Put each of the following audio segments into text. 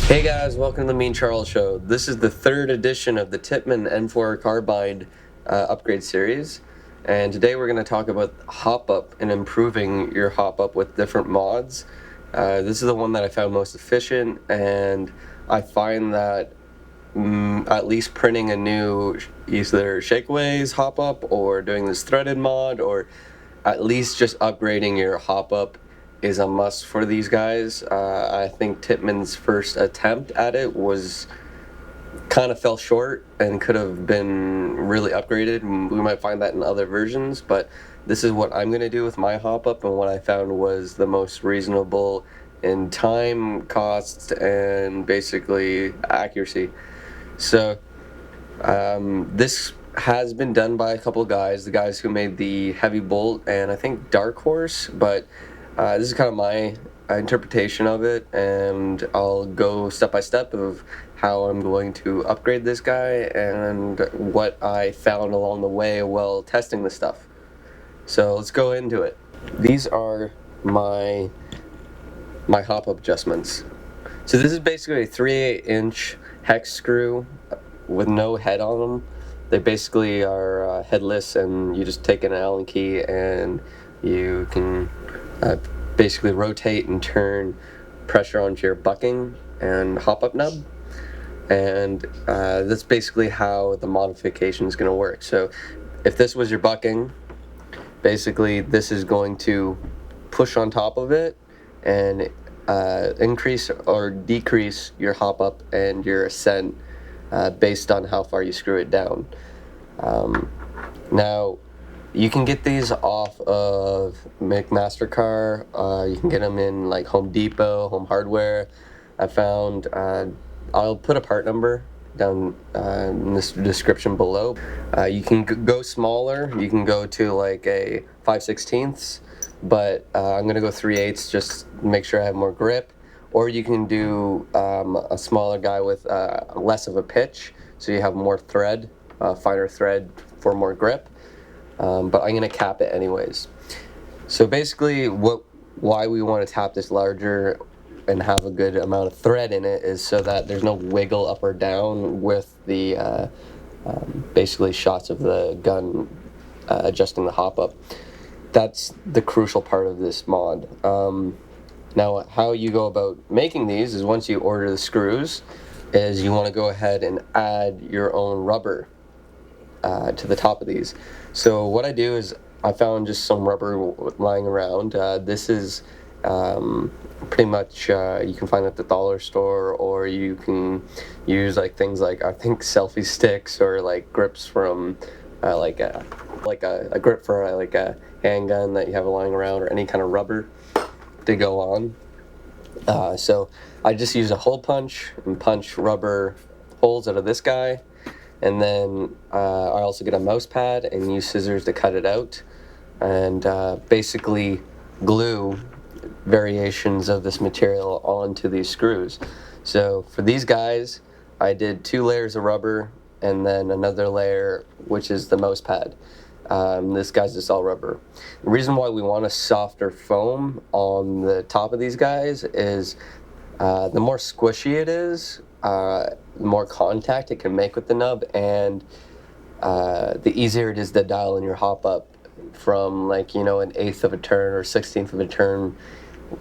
Hey guys, welcome to the MeanCharles show. This is the third edition of the Tippmann N4 Carbine upgrade series, and today we're going to talk about hop up and improving your hop up with different mods. This is the one that I found most efficient, and I find that at least printing a new either shakeaways hop up or doing this threaded mod or at least just upgrading your hop up is a must for these guys. I think Tippmann's first attempt at it was kind of fell short and could have been really upgraded. We might find that in other versions, but this is what I'm going to do with my hop up and what I found was the most reasonable in time, costs, and basically accuracy. So this has been done by a couple of guys, the guys who made the Heavy Bolt and I think Dark Horse, but this is kind of my interpretation of it, and I'll go step by step of how I'm going to upgrade this guy and what I found along the way while testing the stuff. So let's go into it. These are my hop-up adjustments. So this is basically a 3/8 inch hex screw with no head on them. They basically are headless, and you just take an Allen key and you can basically rotate and turn pressure onto your bucking and hop up nub. And that's basically how the modification is going to work. So if this was your bucking, basically this is going to push on top of it and increase or decrease your hop up and your ascent based on how far you screw it down. Now, you can get these off of McMasterCar. You can get them in like Home Depot, Home Hardware. I found, I'll put a part number down in this description below. You can go smaller. You can go to like a 5/16, but I'm going to go 3/8 just to make sure I have more grip. Or you can do a smaller guy with less of a pitch, so you have more thread, finer thread for more grip. But I'm going to cap it anyways. So basically why we want to tap this larger and have a good amount of thread in it is so that there's no wiggle up or down with the basically shots of the gun adjusting the hop up. That's the crucial part of this mod. Now, how you go about making these is once you order the screws, is you want to go ahead and add your own rubber to the top of these. So what I do is I found just some rubber lying around. This is pretty much you can find at the dollar store, or you can use like things like I think selfie sticks or like grips from like a grip for like a handgun that you have lying around, or any kind of rubber to go on. So I just use a hole punch and punch rubber holes out of this guy, and then I also get a mouse pad and use scissors to cut it out, and basically glue variations of this material onto these screws. So for these guys, I did 2 layers of rubber and then another layer, which is the mouse pad. This guy's just all rubber. The reason why we want a softer foam on the top of these guys is the more squishy it is, the more contact it can make with the nub, and the easier it is to dial in your hop up from, like, you know, an 1/8 of a turn or 1/16 of a turn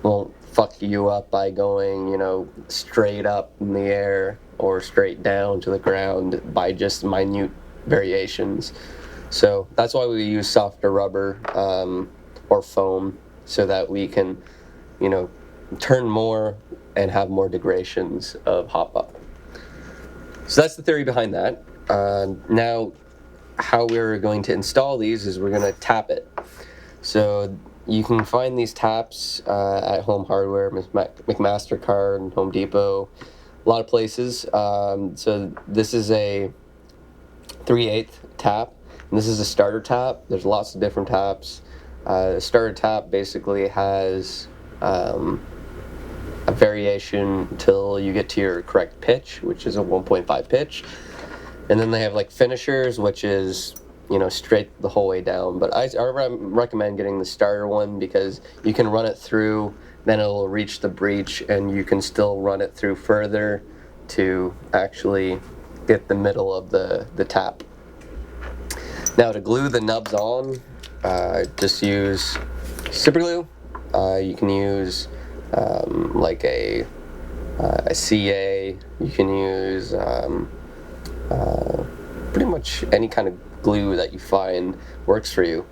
won't fuck you up by going, you know, straight up in the air or straight down to the ground by just minute variations. So that's why we use softer rubber or foam, so that we can, you know, turn more and have more degradations of hop up. So that's the theory behind that. Now, how we're going to install these is we're going to tap it. So you can find these taps at Home Hardware, McMasterCar, and Home Depot, a lot of places. So this is a 3/8 tap. And this is a starter tap. There's lots of different taps. The starter tap basically has a variation until you get to your correct pitch, which is a 1.5 pitch. And then they have like finishers, which is straight the whole way down. But I recommend getting the starter one because you can run it through, then it'll reach the breech, and you can still run it through further to actually get the middle of the tap. Now to glue the nubs on, just use super glue. You can use like a CA. You can use pretty much any kind of glue that you find works for you.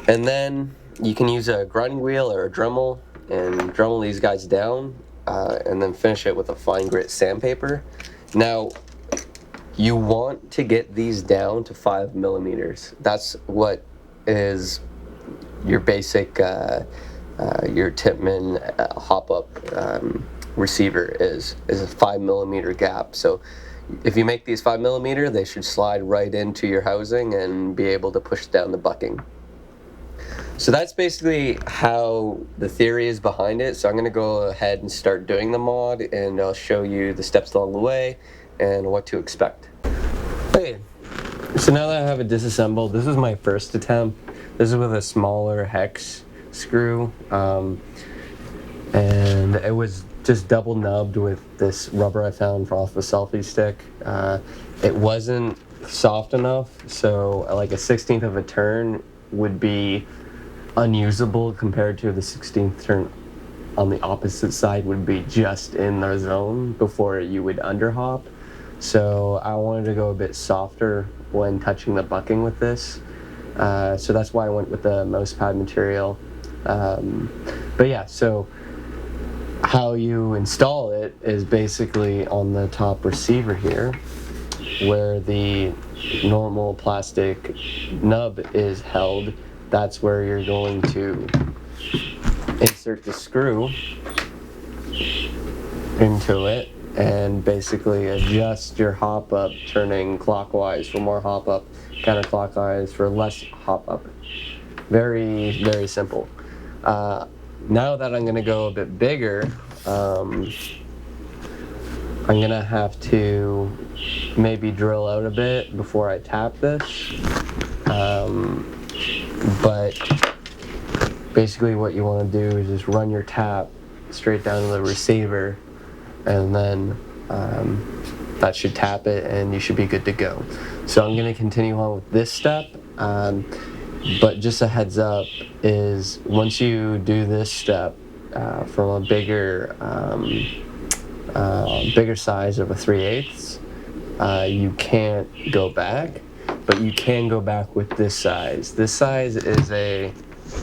And then you can use a grinding wheel or a Dremel and Dremel these guys down, and then finish it with a fine grit sandpaper. Now, you want to get these down to 5 millimeters. That's what is your basic, your Tippmann hop-up receiver is a 5 millimeter gap. So if you make these 5 millimeter, they should slide right into your housing and be able to push down the bucking. So that's basically how the theory is behind it. So I'm going to go ahead and start doing the mod, and I'll show you the steps along the way and what to expect. Okay, so now that I have it disassembled, this is my first attempt. This is with a smaller hex screw, and it was just double nubbed with this rubber I found off a selfie stick. It wasn't soft enough, so like a 16th of a turn would be unusable compared to the 16th turn on the opposite side would be just in the zone before you would underhop. So I wanted to go a bit softer when touching the bucking with this. So that's why I went with the mouse pad material. But yeah, so how you install it is basically on the top receiver here, where the normal plastic nub is held. That's where you're going to insert the screw into it and basically adjust your hop up, turning clockwise for more hop up, counterclockwise for less hop up. Very, very simple. Now that I'm going to go a bit bigger, I'm going to have to maybe drill out a bit before I tap this. But basically what you want to do is just run your tap straight down to the receiver, and then that should tap it and you should be good to go. So I'm going to continue on with this step. But just a heads up is once you do this step from a bigger size of a 3/8, you can't go back, but you can go back with this size. This size is a,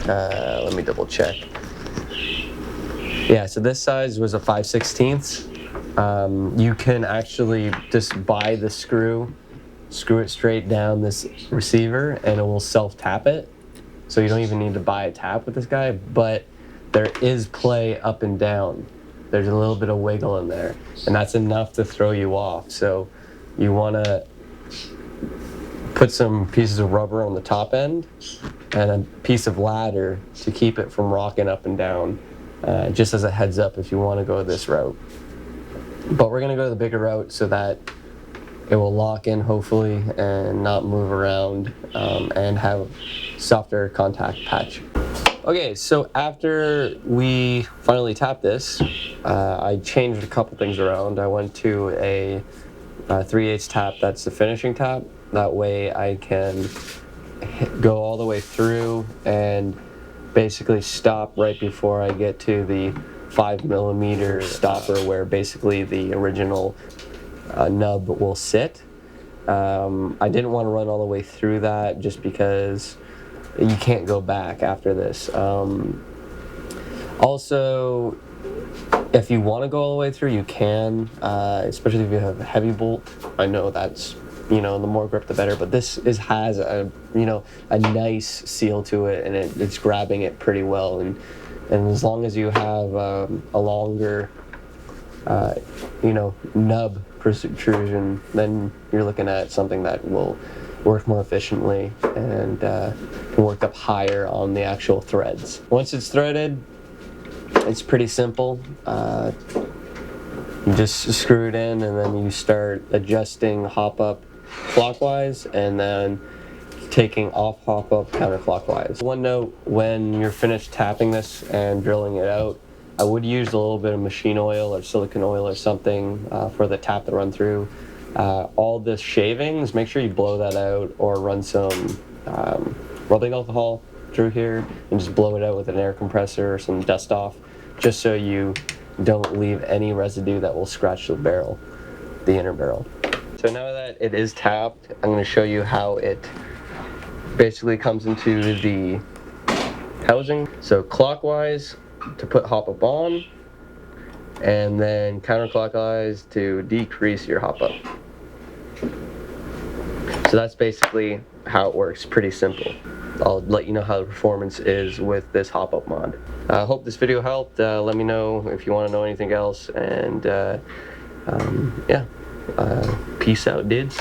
let me double check. Yeah, so this size was a 5/16. You can actually just buy the screw it straight down this receiver and it will self-tap it. So you don't even need to buy a tap with this guy, but there is play up and down. There's a little bit of wiggle in there, and that's enough to throw you off. So you want to put some pieces of rubber on the top end and a piece of ladder to keep it from rocking up and down, just as a heads up if you want to go this route. But we're going to go the bigger route so that it will lock in hopefully and not move around, and have softer contact patch. Okay, so after we finally tapped this, I changed a couple things around. I went to a 3/8 tap that's the finishing tap. That way I can go all the way through and basically stop right before I get to the 5 millimeter stopper where basically the original nub will sit. I didn't want to run all the way through that just because you can't go back after this. Also, if you want to go all the way through, you can, especially if you have a heavy bolt. I know that's, the more grip the better, but this has a nice seal to it, and it's grabbing it pretty well. And as long as you have a longer, nub protrusion, then you're looking at something that will work more efficiently and can work up higher on the actual threads. Once it's threaded, it's pretty simple. You just screw it in and then you start adjusting hop up clockwise and then taking off hop up counterclockwise. One note, when you're finished tapping this and drilling it out, I would use a little bit of machine oil or silicone oil or something for the tap to run through. All this shavings, make sure you blow that out or run some rubbing alcohol through here and just blow it out with an air compressor or some dust off, just so you don't leave any residue that will scratch the barrel, the inner barrel. So now that it is tapped, I'm going to show you how it basically comes into the housing. So clockwise to put hop up on, and then counterclockwise to decrease your hop up. So that's basically how it works. Pretty simple. I'll let you know how the performance is with this hop up mod. I hope this video helped. Let me know if you want to know anything else, and yeah, peace out, dudes.